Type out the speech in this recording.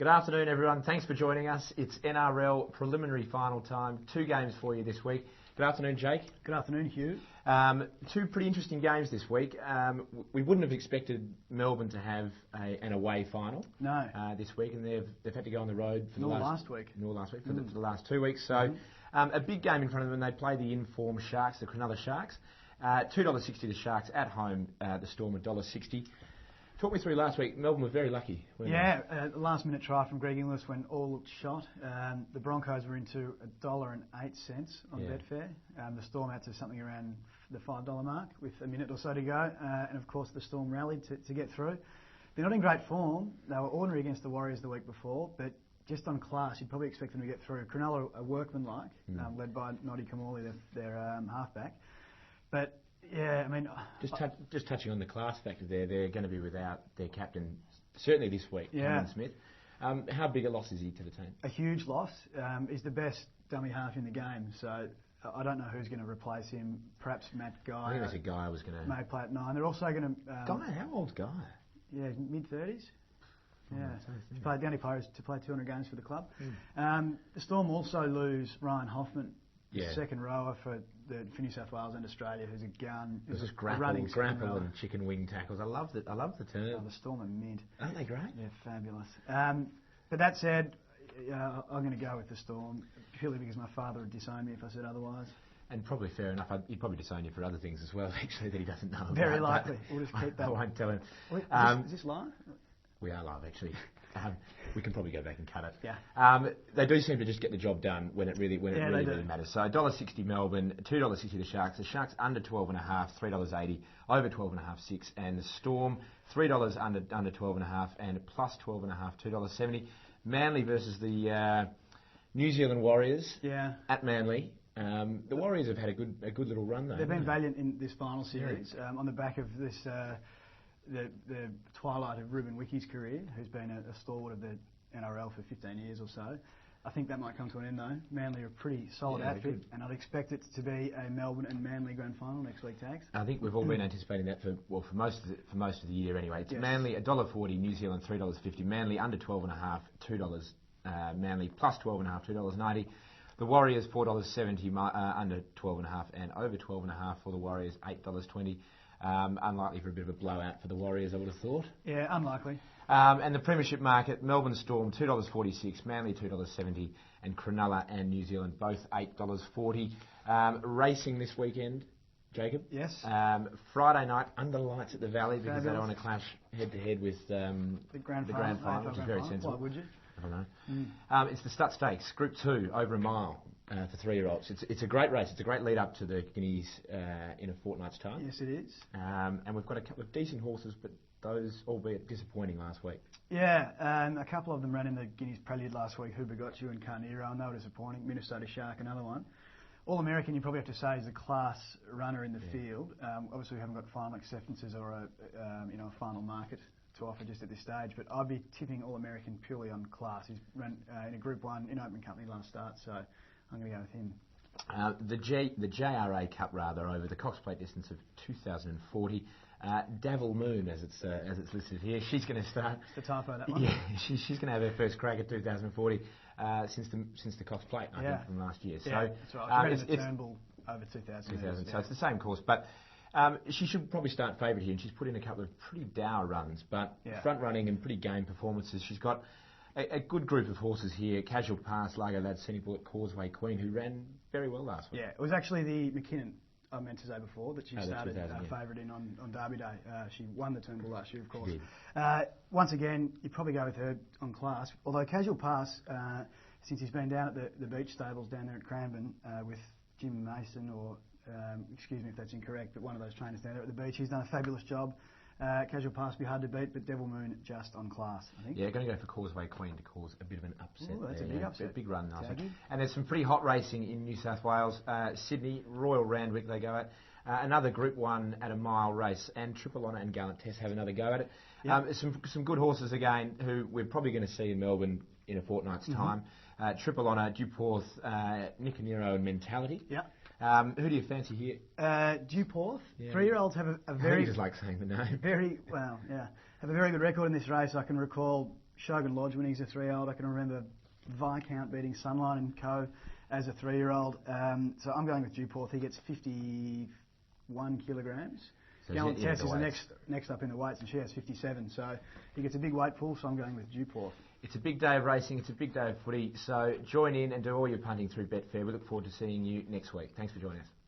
Good afternoon, everyone. Thanks for joining us. It's NRL preliminary final time. 2 games for you this week. Good afternoon, Jake. Good afternoon, Hugh. 2 pretty interesting games this week. We wouldn't have expected Melbourne to have an away final this week, and they've had to go on the road for the last week for the last 2 weeks. So a big game in front of them. They play the in-form Sharks, the Cronulla Sharks. $2.60 the Sharks at home. The Storm $1.60. Talk me through last week. Melbourne were very lucky. Last minute try from Greg Inglis when all looked shot. The Broncos were into $1.08 on Betfair. The Storm had to something around the $5 mark with a minute or so to go. And of course the Storm rallied to get through. They're not in great form. They were ordinary against the Warriors the week before, but just on class, you'd probably expect them to get through. Cronulla are workmanlike, led by Noddy Kamali, their halfback. But yeah, I mean, just touching on the class factor there, they're going to be without their captain certainly this week, Cameron Smith. How big a loss is he to the team? A huge loss. He's the best dummy half in the game, so I don't know who's going to replace him. Perhaps Matt Guy. I think there's a guy who was going to may play at 9. They're also going to Guy. How old's Guy? Yeah, mid-30s. Yeah, the only player to play 200 games for the club. The Storm also lose Ryan Hoffman, the second rower for the New South Wales and Australia, who's a gun. It was just grapple and chicken wing tackles. I love the term. Oh, the Storm are mint. Aren't they great? Yeah, fabulous. But that said, I'm going to go with the Storm purely because my father would disown me if I said otherwise. And probably fair enough. He'd probably disown you for other things as well, actually, that he doesn't know about. Very likely. We'll just keep that. I won't tell him. Is this live? We are live, actually. We can probably go back and cut it. Yeah. They do seem to just get the job done when it really matters. So $1.60 Melbourne, $2.60 the Sharks. The Sharks under 12.5, $3.80, over 12.5, 6, and the Storm $3 under 12.5 and plus 12.5, $2.70. Manly versus the New Zealand Warriors. Yeah. At Manly. The Warriors have had a good little run though. They've been valiant in this final series on the back of this. The twilight of Ruben Wickie's career, who's been a stalwart of the NRL for 15 years or so. I think that might come to an end though. Manly are a pretty solid outfit, and I'd expect it to be a Melbourne and Manly grand final next week, Tags. I think we've all been anticipating that for most of the year anyway. It's Manly $1.40, New Zealand $3.50, Manly under 12.5, $2, Manly plus 12.5, $2.90. The Warriors $4.70 under 12.5 and over 12.5 for the Warriors $8.20. Unlikely for a bit of a blowout for the Warriors, I would have thought. Yeah, unlikely. And the Premiership market, Melbourne Storm $2.46, Manly $2.70, and Cronulla and New Zealand both $8.40. Racing this weekend, Jacob. Yes. Friday night under lights at the Valley because they don't want to clash head to head with the grand final, which is very sensible. Why would you? I don't know. It's the Stud Stakes, Group 2, over a mile. For 3-year-olds. It's a great race. It's a great lead up to the Guineas in a fortnight's time. Yes, it is. And we've got a couple of decent horses, but those albeit disappointing last week. Yeah, a couple of them ran in the Guineas Prelude last week. Who Begot You and Carnero, and they were disappointing. Minnesota Shark, another one. All American, you probably have to say, is a class runner in the field. Obviously, we haven't got final acceptances or a final market to offer just at this stage, but I'd be tipping All American purely on class. He's ran in a Group 1 in open company last start, so I'm going to go with him. The JRA Cup, over the Cox Plate distance of 2,040. Davil Moon, as it's listed here, she's going to start. It's the typo, that one. Yeah, she's going to have her first crack at 2,040 since the Cox Plate, I think, from last year. Yeah, so that's right. It's Turnbull over 2,000. So it's the same course, but she should probably start favourite here, and she's put in a couple of pretty dour runs, but front running and pretty game performances. She's got a good group of horses here. Casual Pass, Largo Lad, Scenic Bullet, Causeway Queen, who ran very well last week. Yeah, it was actually the McKinnon, I meant to say before, that she started favourite in on Derby Day. She won the Turnbull last year, of course. Once again, you'd probably go with her on class. Although Casual Pass, since he's been down at the beach stables down there at Cranbourne with Jim Mason, or excuse me if that's incorrect, but one of those trainers down there at the beach, he's done a fabulous job. Casual Pass be hard to beat, but Devil Moon just on class, I think. Yeah, going to go for Causeway Queen to cause a bit of an upset. Ooh, that's a big upset. A big run last week. And there's some pretty hot racing in New South Wales. Sydney, Royal Randwick they go at. Another Group 1 at a mile race. And Triple Honour and Gallant Test have another go at it. Yep. Some good horses again who we're probably going to see in Melbourne in a fortnight's time. Triple Honour, Duporth, Nicanero and Mentality. Yeah. Who do you fancy here? Duporth. 3-year-olds have a very... I just like saying the name. Have a very good record in this race. I can recall Shogun Lodge when he's a 3-year-old. I can remember Viscount beating Sunline and Co. as a 3-year-old. So I'm going with Dewporth. He gets 51 kilograms. So Gallant Tess is the next up in the weights, and she has 57. So he gets a big weight pool, so I'm going with Dewporth. It's a big day of racing. It's a big day of footy. So join in and do all your punting through Betfair. We look forward to seeing you next week. Thanks for joining us.